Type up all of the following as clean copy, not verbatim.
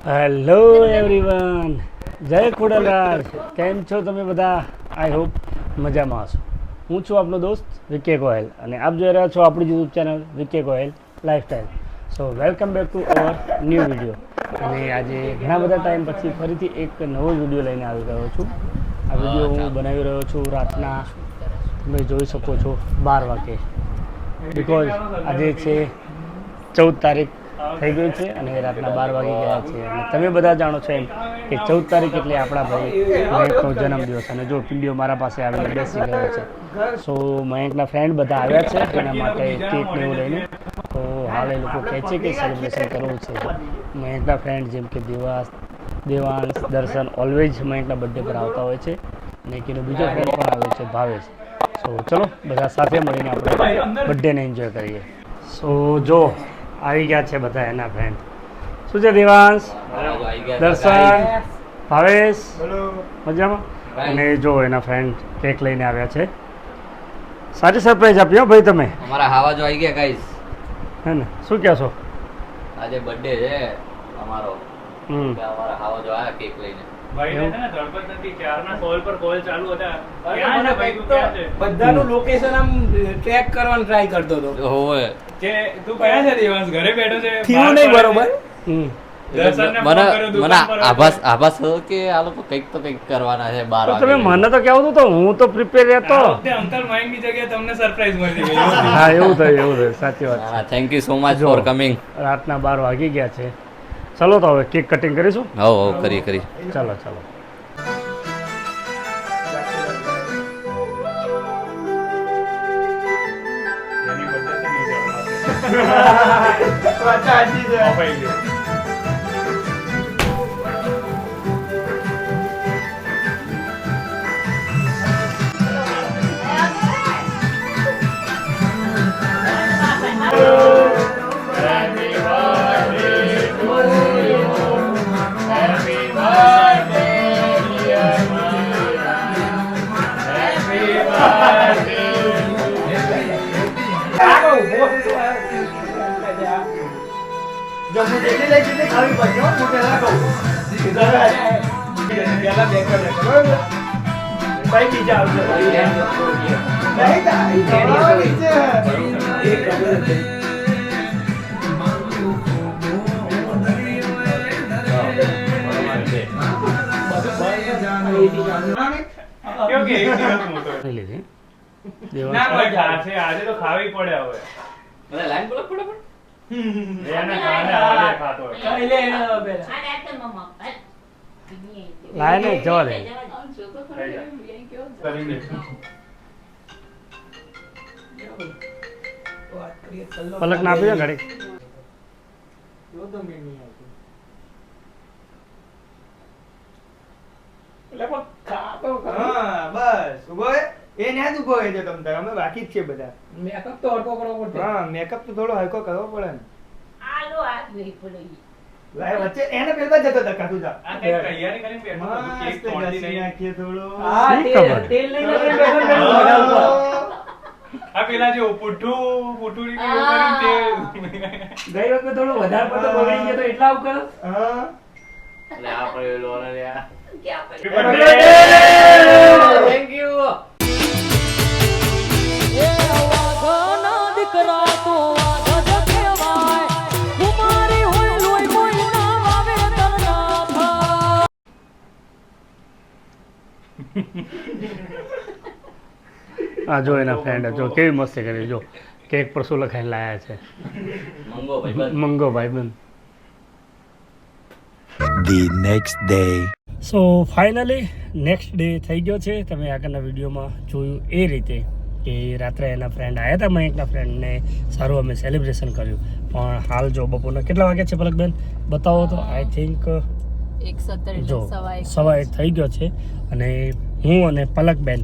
Hello everyone, જય ખોડલરાજ. કેમ છો તમે બધા? આઈ હોપ મજામાં હશો. હું છું આપનો દોસ્ત વિકે ગોયલ અને આપ જોઈ રહ્યા છો આપણી YouTube channel Vike Goyal lifestyle. So welcome back to our new video. અને આજે ઘણા બધા ટાઈમ પછી ફરીથી એક નવો વિડીયો લઈને આવી રહ્યો છું. આ વિડીયો હું બનાવી રહ્યો છું રાતના, તમે જોઈ શકો છો 12 વાગે, બિકોઝ આજે છે 14 તારીખ થઈ ગયું છે અને રાતના 12 વાગી ગયા છે. અને તમે બધા જાણો છો એમ કે 14 તારીખ એટલે આપણા ભાઈ મયંકનો જન્મદિવસ. અને જો પીડીઓ મારા પાસે આવીને બેસી ગયો છે. સો મયંકના ફ્રેન્ડ બધા આવ્યા છે એના માટે કેક ને એવું લઈને. તો હાલ એ લોકો કહે છે કે સેલિબ્રેશન કરવું છે. મયંકના ફ્રેન્ડ જેમ કે દેવાંશ, દર્શન ઓલવેઝ મયંકના બર્થડે પર આવતા હોય છે. અને એનો બીજો ફ્રેન્ડ પણ આવ્યો છે ભાવેશ. સો ચલો બધા સાથે મળીને આપણે બર્થડેને એન્જોય કરીએ. સો જો આવી ગયા છે બધા એના ફ્રેન્ડ. શું છે દેવાંશ, દર્શન, ભાવેશ, મજામાં? અને જો એના ફ્રેન્ડ કેક લઈને આવ્યા છે. સારી સરપ્રાઈઝ આપી હો ભાઈ તમે. અમારા હાવા જો આવી ગયા ગાઈસ. હે ને, શું કહો છો? આજે બર્થડે છે અમારો. અમારા હાવા જો આયા કેક લઈને. બધાનું લોકેશન આમ ટ્રેક કરવાનું ટ્રાય કરતો હતો હોવે કે તું કયા છે દેવાંશ? ઘરે બેઠો છે? થયું નહીં બરોબર. મને આભાસ હતો કે આ લોકો કંઈક કરવાના છે 12 તમે મને તો કહેવું તો હું તો પ્રિપેર રહેતો. અંકલ મયંકની જગ્યાએ તમને સરપ્રાઈઝ મળી ગઈ. હા એવું થયું, સાચી વાત છે. Thank you so much for coming. રાતના 12 વાગી ગયા છે. ચલો તો હવે કેક કટિંગ કરીશું. હો કરી ચાલો આજે તો ખાવી પડે હવે. લાઈન બોલો ફટાફટ. લાય ને જવા દે. પલક ના આપી દે ઘડી. બસ ઉભો એ ન્યા જ ઉભો હોય છે તમ તારે. અમે બાકી જ છે બધા. મેકઅપ તો હલકો કરવો પડશે. હા મેકઅપ તો થોડો હલકો કરવો પડે ને. લાય વચ્ચે એને પેલવા જતો ધક્કા તું જા. આ કઈ તૈયારી કરીને બેઠો હતો. કેક તોડી દઈ. નાખીએ થોડો. હા, તેલ લઈને આ પેલા જે પુઠું ગઈ વખતે થોડો વધારે પડતો બગડી ગયો તો એટલા આવું કરો. હા લે આ પડ્યો લે લ્યા. Thank you. આ જો એના ફ્રેન્ડ જો કેવી મસ્તી કરી. જો કેક પર શું લખાઈને લાયા છે? મંગો ભાઈબંધ. The next day. So finally next day થઈ ગયો છે. તમે આગળના વિડીયોમાં જોયું એ રીતે કે રાત્રે એના ફ્રેન્ડ આવ્યા હતા, મયંકના ફ્રેન્ડને સારું અમે સેલિબ્રેશન કર્યું. પણ હાલ જો બપોરના કેટલા વાગ્યા છે પલકબેન બતાવો તો? આઈ થિંક 1:17 જો 1:15 થઈ ગયો છે. અને હું અને પલકબેન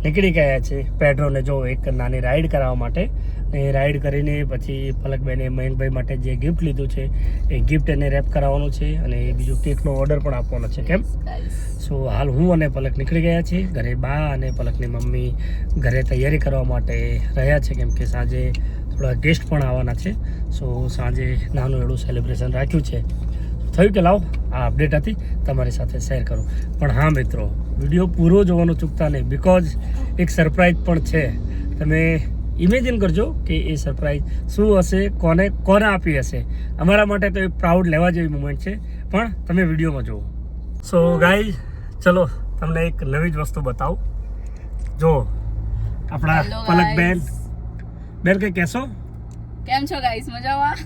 નીકળી ગયા છે પેટ્રોને જો એક નાની રાઈડ કરાવવા માટે. એ રાઈડ કરીને પછી પલકબેને મયંકભાઈ માટે જે ગિફ્ટ લીધું છે એ ગિફ્ટ એને રેપ કરાવવાનું છે અને બીજું કેકનો ઓર્ડર પણ આપવાનો છે. કેમ? સો હાલ હું અને પલક નીકળી ગયા છીએ. ઘરે બા અને પલકની મમ્મી ઘરે તૈયારી કરવા માટે રહ્યા છે કેમ કે સાંજે થોડા ગેસ્ટ પણ આવવાના છે. સો સાંજે નાનું એવડું સેલિબ્રેશન રાખ્યું છે. થયું કે લાવો આ અપડેટ હતી તમારી સાથે શેર કરું. પણ હા મિત્રો, વિડીયો પૂરો જોવાનું ચૂકતા નહીં, બિકોઝ એક સરપ્રાઈઝ પણ છે. તમે ઇમેજિન કરજો કે એ સરપ્રાઈઝ શું હશે, કોને આપી હશે. અમારા માટે તો એ પ્રાઉડ લેવા જેવી મુમેન્ટ છે, પણ તમે વિડીયોમાં જુઓ. સો ગાઈઝ, ચલો તમને એક નવી જ વસ્તુ બતાવું. જો આપણા Hello પલકબેન, guys. બેન કંઈ કહેશો? કેમ છો ગાઈસ, મજામાં?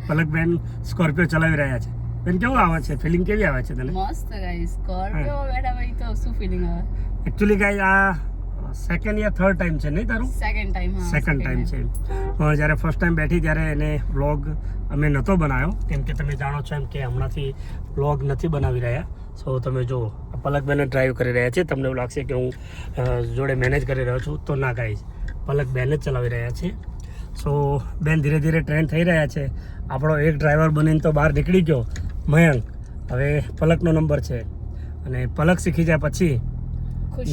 પલકબેન સ્કોર્પિયો ચલાવી રહ્યા છે. બેન કેવું આવે છે, ફિલિંગ કેવી આવે છે તને? મસ્ત ગાઈસ, સ્કોર્પિયો બેઠા ભાઈ તો શું ફીલિંગ આવે? એકચ્યુઅલી ગાઈઝ આ સેકન્ડ યા થર્ડ ટાઈમ છે નહીં તારું? Second time. હા, સેકન્ડ ટાઈમ છે. જ્યારે ફર્સ્ટ ટાઈમ બેઠી ત્યારે એને વ્લોગ અમે નહોતો બનાવ્યો, કેમ કે તમે જાણો છો એમ કે હમણાંથી વ્લોગ નથી બનાવી રહ્યા. સો તમે જુઓ, પલકબેને ડ્રાઈવ કરી રહ્યા છે. તમને એવું લાગશે કે હું જોડે મેનેજ કરી રહ્યો છું, તો ના ગાઈઝ, પલકબેન જ ચલાવી રહ્યા છે. સો બેન ધીરે ધીરે ટ્રેન થઈ રહ્યા છે. આપણો એક ડ્રાઈવર બનીને તો બહાર નીકળી ગયો મયંક, હવે પલકનો નંબર છે. અને પલક શીખી જાય પછી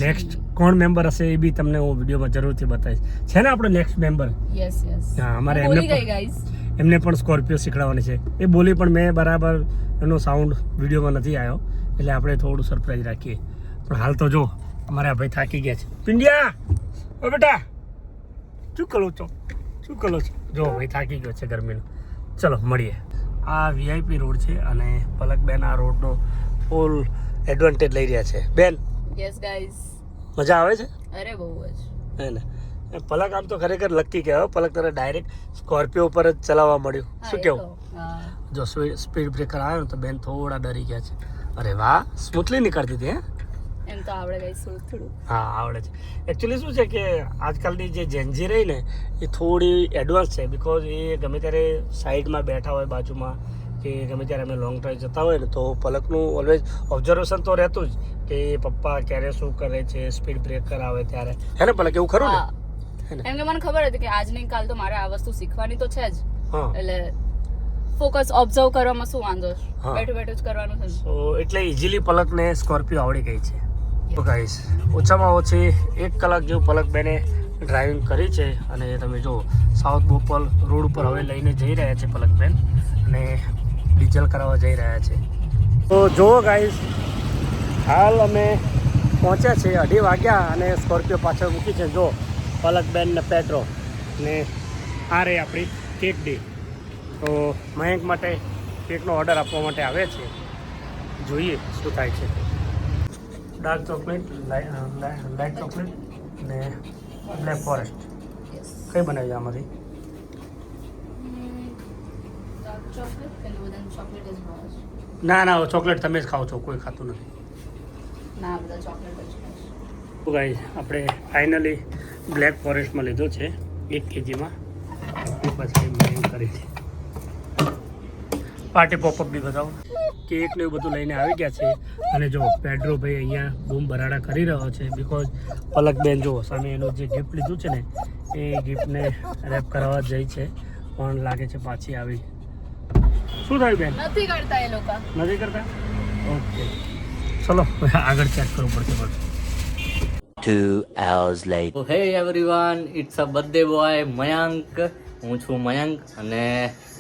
નેક્સ્ટ કોણ મેમ્બર હશે એ બી તમને હું વિડીયોમાં જરૂરથી બતાવીશ. છે ને આપણો નેક્સ્ટ મેમ્બર? Yes yes. હા, અમારે બોલી એમને ગઈ ગાઈસ. એમને પણ સ્કોર્પિયો શીખડાવવાની છે. એ બોલી પણ મેં બરાબર એનો સાઉન્ડ વિડીયોમાં નથી આવ્યો, એટલે આપણે થોડું સરપ્રાઈઝ રાખીએ. પણ હાલ તો જો અમારા ભાઈ થાકી ગયા છે. પિંડિયા, ઓ બેટા, શું કરો છો? જો ભાઈ થાકી ગયો છે ગરમીનો. ચલો મળીએ. આ વીઆઈપી રોડ છે અને પલકબેન આ રોડનો ફૂલ એડવાન્ટેજ લઈ રહ્યા છે. બેન યસ ગાઈસ. મજા આવે છે? અરે બહુ જ. હે ને? પલક આમ તો ખરેખર લકી કહેવાય. પલક તને ડાયરેક્ટ સ્કોર્પિયો ઉપર જ ચલાવવા મળ્યું. શું કેવું? જો સ્પીડ બ્રેકર આવ્યો ને તો બેન થોડા ડરી ગયા છે. અરે વાહ, સ્મૂથલી નીકળતી હતી. હે, એમ તો આવડે ગાઈસ થોડું. હા આવડે છે. એકચ્યુઅલી શું છે કે આજકાલની જે જેન્જી રહી ને એ થોડી એડવાન્સ છે, બિકોઝ એ ગમે ત્યારે સાઈડમાં બેઠા હોય બાજુમાં, કે ગમે ત્યારે અમે લોંગ ડ્રાઈવ જતા હોય ને તો પલકનું ઓલવેઝ ઓબ્ઝર્વેશન તો રહેતું જ કે પપ્પા ક્યારે શું કરે છે, સ્પીડ બ્રેકર આવે ત્યારે. હે ને પલક, એવું ખરું ને? એમ કે મને ખબર હતી કે આજ નહીં કાલ તો મારે આ વસ્તુ શીખવાની તો છે જ. હા, એટલે ફોકસ ઓબ્ઝર્વ કરવામાં શું વાંધો છે? હા. બેઠું બેઠું જ કરવાનું છે. તો એટલે ઇઝીલી પલકને સ્કોર્પિયો આવડી ગઈ છે. તો ગાઈસ, ઓછામાં ઓછી 1 કલાક જેવું પલકબેને ડ્રાઇવિંગ કરી છે. અને તમે જો સાઉથ બોપલ રોડ ઉપર હવે લઈને જઈ રહ્યા છે પલકબેન, અને ડીઝલ કરાવવા જઈ રહ્યા છે. તો જુઓ ગાઈસ, હાલ અમે પહોંચ્યા છે 2:30 વાગ્યા અને સ્કોર્પિયો પાછળ મૂકી છે. જો પલકબેન ને પેટ્રો ને આ રહી આપણી કેક ડી. તો મયંક માટે કેકનો ઓર્ડર આપવા માટે આવે છે. જોઈએ શું થાય છે. ડાર્ક ચોકલેટ, લાઇટ ચોકલેટ ને બ્લેક ફોરેસ્ટ. કઈ બનાવી આમાંથી? ના ચોકલેટ તમે જ ખાઓ છો, કોઈ ખાતું નથી. ના, બધા ચોકલેટ જ છે. તો ગાઈસ, આપણે ફાઇનલી બ્લેક ફોરેસ્ટમાં લીધો છે 1 kgમાં. એ પછી મેં કરી છે પાર્ટી પોપઅપ બી બતાવો. કેક ને એવું બધું લઈને આવી ગયા છે. અને જો પેડ્રો ભાઈ અહીંયા બૂમ બરાડા કરી રહ્યો છે, બિકોઝ પલકબેન જો સામે એનું જે ગિફ્ટ લીધું છે ને એ ગિફ્ટને રેપ કરાવવા જઈ છે, પણ લાગે છે પાછી આવી. શું થયું બેન? નથી કરતા એ લોકો. નથી કરતા? ઓકે, ચલો આગળ ચેક કરવું પડશે. 2 hours later. તો hey everyone, it's a birthday boy Mayank. હું છું મયંક અને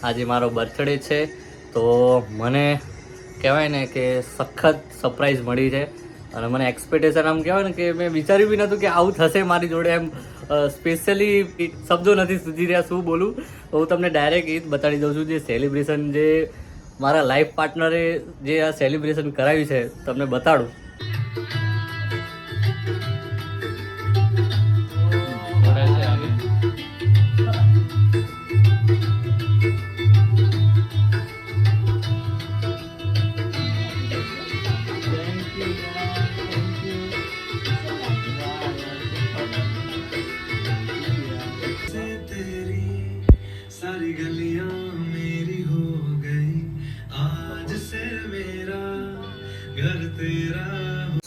આજે મારો બર્થડે છે. તો મને કહેવાય ને કે સખત સરપ્રાઈઝ મળી છે. અને મને એક્સપેક્ટેશન આમ કહેવાય ને કે મેં વિચાર્યું બી નહોતું કે આવું થશે મારી જોડે. એમ સ્પેશિયલી શબ્દો નથી સૂજી રહ્યા શું બોલું. તો હું તમને ડાયરેક્ટ એ જ બતાડી દઉં છું, જે સેલિબ્રેશન જે મારા લાઈફ પાર્ટનરે જે આ સેલિબ્રેશન કરાવ્યું છે તમને બતાડું. सारी गलियां मेरी हो गई आज से मेरा घर तेरा.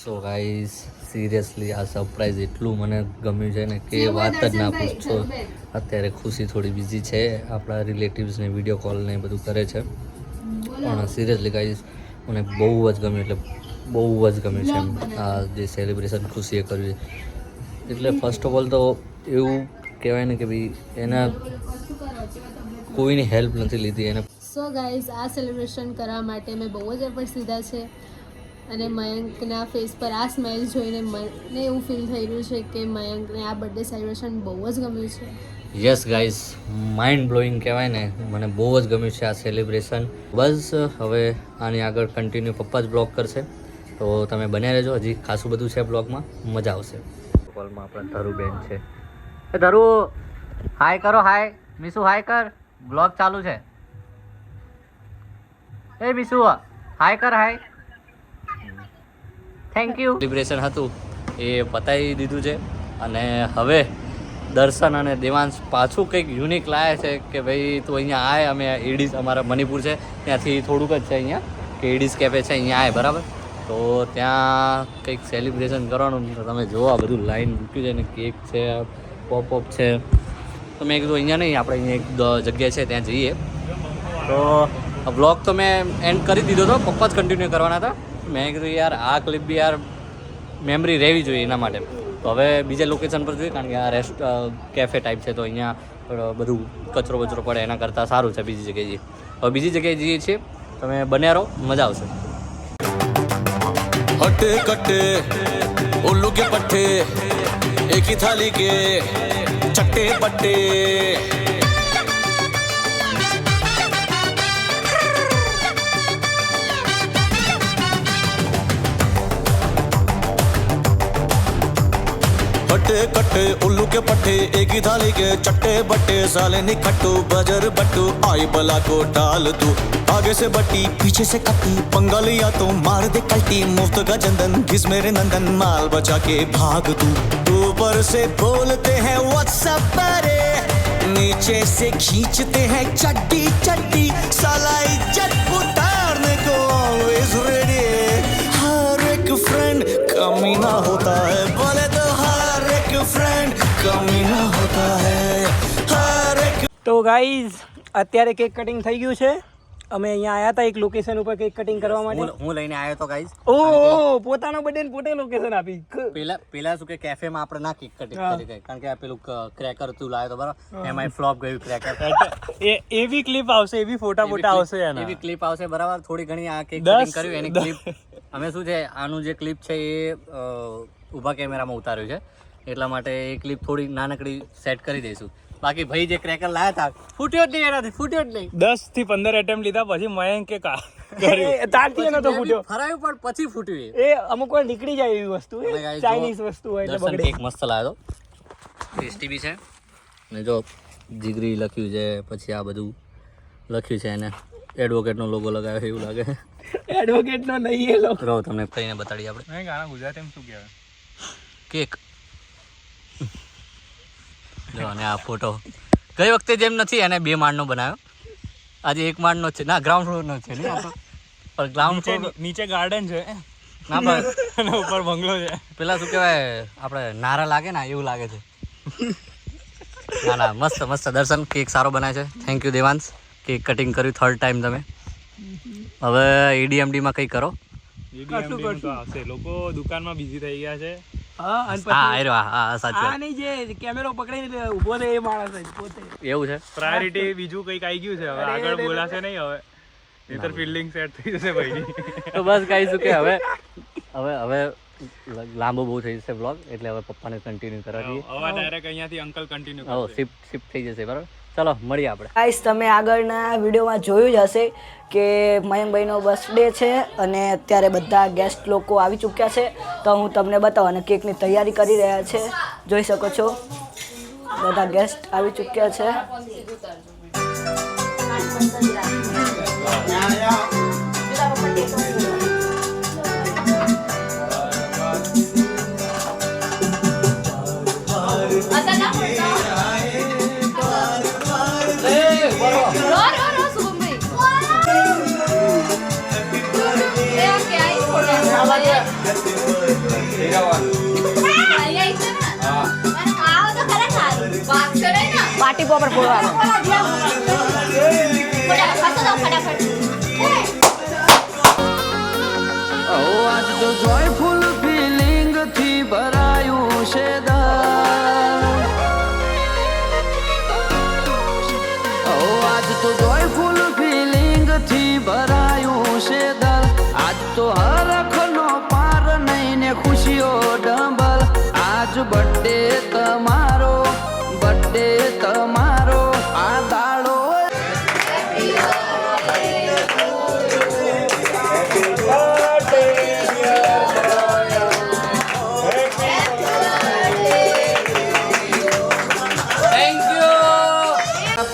સો ગાઈઝ, સિરિયસલી આ સરપ્રાઈઝ એટલું મને ગમ્યું છે ને કે વાત જ ના પૂછશો. અત્યારે ખુશી થોડી બિઝી છે, આપણા રિલેટિવ્સને વિડીયો કોલ ને બધું કરે છે. પણ સિરિયસલી ગાઈઝ મને બહુ જ ગમ્યું, એટલે બહુ જ ગમ્યું છે એમ આ જે સેલિબ્રેશન ખુશીએ કર્યું છે. એટલે ફર્સ્ટ ઓફ ઓલ તો એવું કહેવાય ને કે ભાઈ એના કોઈની હેલ્પ નથી લીધી, એને સો ગાઈઝ આ સેલિબ્રેશન કરવા માટે મેં બહુ જ એફર્ટ્સ લીધા છે અને મયંકના ફેસ પર આ સ્માઇલ જોઈને મને એવું ફીલ થઈ રહ્યું છે કે મયંકને આ બર્થડે સેલિબ્રેશન બહુ જ ગમ્યું છે. યસ ગાઈઝ, માઇન્ડ બ્લોઈંગ કહેવાય ને, મને બહુ જ ગમ્યું છે આ સેલિબ્રેશન. બસ હવે આની આગળ કન્ટિન્યુ પપ્પા જ બ્લોગ કરશે, તો તમે બન્યા રહેજો. હજી ખાસું બધું છે બ્લોગમાં, મજા આવશે. કોલમાં આપણા ધરુબેન છે. એ ધરુ, હાય કરો. હાય મીસુ, હાય કર. બ્લોગ ચાલુ છે. એ મીસુ, હાય કર. હાય. Thank you. સેલિબ્રેશન હતું એ પતાવી દીધું છે અને હવે દર્શન અને દેવાંશ પાછું કંઈક યુનિક લાવે છે કે ભાઈ તું અહીંયા આય. અમે એડીસ, અમારા મણિપુર છે ત્યાંથી થોડુંક જ છે અહીંયા, કે એડીસ કેફે છે, અહીંયા આય બરાબર. તો ત્યાં કંઈક સેલિબ્રેશન કરવાનું, તો તમે જુઓ આ બધું લાઈન મૂક્યું છે ને, કેક છે, પોપ છે. તો મેં કીધું અહીંયા નહીં, આપણે અહીંયા એક જગ્યા છે ત્યાં જઈએ. તો બ્લોગ તો મેં એન્ડ કરી દીધો હતો, પપ્પા જ કન્ટિન્યુ કરવાના હતા. મેં કીધું યાર આ ક્લિપ બી યાર મેમરી રહેવી જોઈએ એના માટે. તો હવે બીજા લોકેશન પર જોઈએ, કારણ કે આ કેફે ટાઈપ છે, તો અહીંયા બધું કચરો પડે, એના કરતાં સારું છે બીજી જગ્યાએ જઈએ. હવે બીજી જગ્યાએ જઈએ છીએ, તમે બન્યા રહો, મજા આવશે. हटे कट्टे उल्लू के पट्टे एक ही थाली के चट्टे पट्टे हटे कट्टे उल्लू के पट्टे एक ही थाली के चट्टे बट्टे साले निखट्टू बजर बट्टू आई बला को डाल तू आगे से बट्टी पीछे से कट्टी पंगा लिया तो मार दे कल्टी मुफ्त का चंदन घिस मेरे नंदन माल बचा के भाग तू ऊपर से बोलते हैं व्हाट्सएप अरे नीचे से खींचते हैं चड्डी चड्डी साला इज्जत उतारने को ऑलवेज रेडी हर एक फ्रेंड कमीना होता है बोले तो हर एक फ्रेंड कमीना होता है हर एक. તો ગાઈઝ અત્યારે કેક કટિંગ થઈ ગયું છે. અમે અહીંયા આવ્યા હતા એક લોકેશન ઉપર કેક કટિંગ કરવા માટે. હું લઈને આવ્યો તો ગાઈઝ. ઓહ, પોતાનો બર્થડે પોતે લોકેશન આપી. પેલા શું કે કેફેમાં આપણે ના કેક કટિંગ કરી ગઈ, કારણ કે આ પેલું ક્રેકર તું લાવ્યો તો બરાબર, એમાં ફ્લોપ ગયું ક્રેકર. એવી ક્લિપ આવશે, એવી ફોટા આવશે એના, એવી ક્લિપ આવશે બરાબર. થોડી ઘણી આ કેક કટિંગ કર્યું એની ક્લિપ અમે શું છે, આનું જે ક્લિપ છે એ ઊભા કેમેરામાં ઉતાર્યું છે, એટલા માટે એ ક્લિપ થોડી નાનકડી સેટ કરી દઈશું. બાકી ભાઈ જે ક્રેકર લાયા હતા ફૂટ્યો જ નહીં, એનાથી ફૂટ્યો જ નહીં. 10 થી 15 એટેમ્પ લીધા પછી મયંક કે તારથી એનો તો ફૂટ્યો, ફરાયું પણ પછી ફૂટ્યું. એ અમુક વાર નીકળી જાય એવી વસ્તુ, ચાઇનીઝ વસ્તુ હોય એટલે બગડે. એક મસ્ત લાવ્યો તો, ટેસ્ટી બી છે ને. જો જીગરી લખ્યું છે, પછી આ બધું લખ્યું છે, એને એડવોકેટનો લોગો લગાવ્યો એવું લાગે. એડવોકેટનો નહીં એ લોગો. રહો તમને કહીને બતાડીએ આપણે. ગાણા ગુજરાતીમાં શું કહેવાય? કેક. જો અને આ ફોટો ગઈ વખતે જેમ નથી, એને 2 માળનો બનાવ્યો, આજે 1 માળનો છે. ના, ગ્રાઉન્ડ ફ્લોરનો છે ને આપણો, પણ ગ્રાઉન્ડ ફ્લોર નીચે ગાર્ડન છે ના, પણ અને ઉપર બંગલો છે. પેલા શું કહેવાય આપણે નારા લાગે ને એવું લાગે છે. ના મસ્ત દર્શન. કેક સારો બનાવે છે. Thank you Devansh, cake cutting કર્યું 3rd ટાઈમ તમે. હવે EDMDમાં કંઈ કરો. લોકો દુકાનમાં બિઝી થઈ ગયા છે. કેમેરો પકડીને ઉભો છે એ માણસ પોતે. એવું છે, પ્રાયોરિટી બીજું કંઈક આવી ગયું છે. હવે આગળ બોલાશે નહીં, હવે નહીતર ફિલ્ડિંગ સેટ થઈ જશે ભાઈ. તો બસ ગાઈસ શું કે હવે લાંબો બહુ થઈ જશે બ્લોગ, એટલે હવે પપ્પાને કન્ટિન્યુ કરવા દઈએ. હવે ડાયરેક્ટ અહીંયાથી અંકલ કન્ટિન્યુ હવે શિફ્ટ થઈ જશે બરાબર. ચલો મળીએ આપણે. ગાઈસ, તમે આગળના વિડીયોમાં જોયું જ હશે કે મયંકભાઈનો બર્થડે છે અને અત્યારે બધા ગેસ્ટ લોકો આવી ચૂક્યા છે. તો હું તમને બતાવું, અને કેકની તૈયારી કરી રહ્યા છે. જોઈ શકો છો બધા ગેસ્ટ આવી ચૂક્યા છે. પાર્ટી પોપર ફોડવાનો. આજ તો જોયફુલ ફીલિંગ થી ભરાયું છે આજ તો જોયફુલ ફીલિંગ બર્થડે તમારો બર્થડે તમારો આ દાડો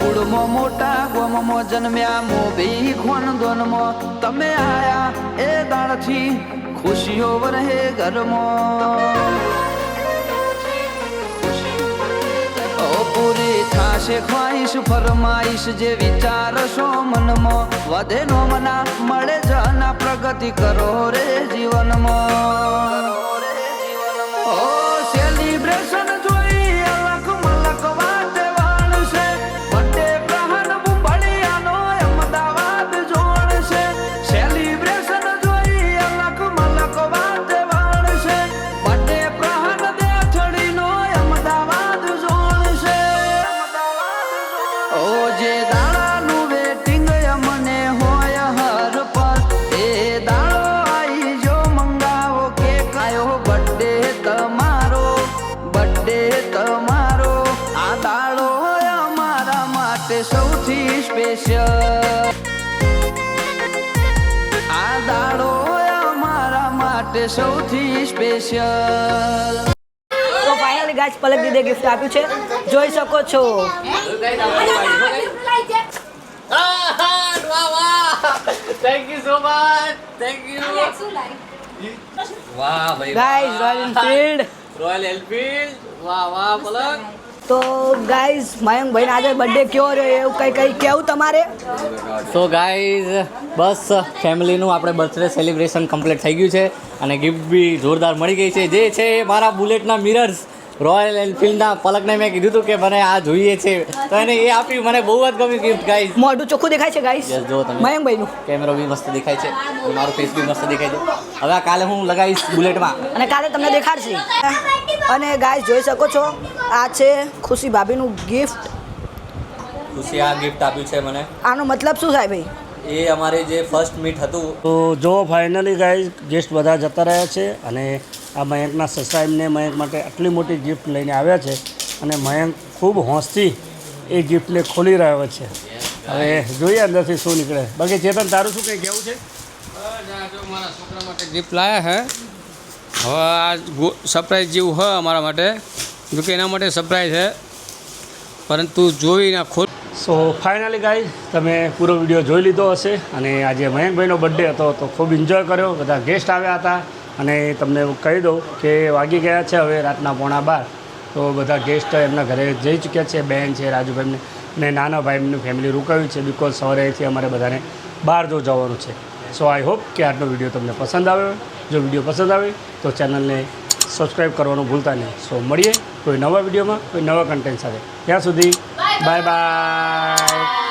કુળમાં મોટા ગોમમાં જન્મ્યા મોભી ખોનદોનમાં તમે આયા એ દાડથી ખુશીઓ વરહે ઘરમાં પૂરી થાશે ખ્વાઈશ ફરમાઈશ જે વિચારશો મનમાં વધે નો મના મળે જના પ્રગતિ કરો રે જીવનમાં ઓ સેલિબ્રેશન જોઈ અલક મલક વાતે વાળશે બર્થડે પ્રહન બુંબળિયાનો અમદાવાદ જોડશે સેલિબ્રેશન જોઈ અલક મલક વાતે વાળશે બર્થડે પ્રહન દેથડીનો અમદાવાદ જોડશે ઓ જે દાડાનું વેટિંગ અમને હોય હર પર એ દાડો આઈ જો મંગાવો કે કાયો બર્થડે તમારો આ દાડો અમારા માટે સૌથી સ્પેશિયલ આ દાડો અમારા માટે સૌથી સ્પેશિયલ તો ફાઇનલી ગાઈસ પલક દીદે ગિફ્ટ આપ્યું છે, જોઈ શકો છો. Thank you so much. Thank you. વાહ ભાઈ guys royal Enfield. Royal Enfield. વાહ વાહ પલક. તો ગાઈસ મયંકભાઈને આજે બર્થડે કેવો રહ્યો એવું કઈ કેવું તમારે? સો ગાઈઝ બસ ફેમિલીનું આપણે બર્થડે સેલિબ્રેશન કમ્પ્લીટ થઈ ગયું છે અને ગિફ્ટ બી જોરદાર મળી ગઈ છે. જે છે એ મારા બુલેટના મિરર્સ રોયલ એનફિલ્ડના. પલકને મેં કીધું હતું કે મને આ જોઈએ છે તો એને એ આપ્યું. મને બહુ જ ગમી ગિફ્ટ ગાઈઝ. મોઢું ચોખ્ખું દેખાય છે ગાઈસ યસ જો તમે મયંકભાઈનું. કેમેરો બી મસ્ત દેખાય છે, મારું ફેસ બી મસ્ત દેખાય છે. હવે આ કાલે હું લગાવીશ બુલેટમાં અને કાલે તમને દેખાડશે. અને ગાઈસ જોઈ શકો છો આ છે ખુશી ભાભીનું ગિફ્ટ. ખુશી આ ગિફ્ટ આપ્યું છે મને. આનો મતલબ શું થાય ભાઈ? એ અમારે જે ફર્સ્ટ મીટ હતું. તો જો ફાઇનલી ગાઈઝ ગેસ્ટ બધા જતા રહ્યા છે અને આ મયંકના સસરાઈને મયંક માટે આટલી મોટી ગિફ્ટ લઈને આવ્યા છે અને મયંક ખૂબ હોંશથી એ ગિફ્ટને ખોલી રહ્યો છે. હવે જોઈએ અંદરથી શું નીકળે. બાકી ચેતન તારું શું કંઈ કહેવું છે? મારા છોકરા માટે ગિફ્ટ લાયા હે. હવે આ સરપ્રાઈઝ જેવું હોય અમારા માટે, જોકે એના માટે સરપ્રાઈઝ છે પરંતુ જોઈને ખોલ. સો ફાઇનલી ગાઈઝ તમે પૂરો વિડીયો જોઈ લીધો હશે અને આજે મયંકભાઈનો બર્થડે હતો તો ખૂબ એન્જોય કર્યો. બધા ગેસ્ટ આવ્યા હતા અને તમને કહી દઉં કે વાગી ગયા છે હવે રાતના 11:30. તો બધા ગેસ્ટ એમના ઘરે જઈ ચૂક્યા છે. બેન છે, રાજુભાઈને ને નાના ભાઈની ફેમિલી રોકાયું છે બિકોઝ સવારે અહીંથી અમારે બધાને બહાર જો જવાનું છે. સો આઈ હોપ કે આજનો વિડીયો તમને પસંદ આવ્યો. જો વિડીયો પસંદ આવે તો ચેનલને સબસ્ક્રાઈબ કરવાનું ભૂલતા નહીં. સો મળીએ કોઈ નવા વિડીયોમાં કોઈ નવા કન્ટેન્ટ સાથે. ત્યાં સુધી બાય બાય.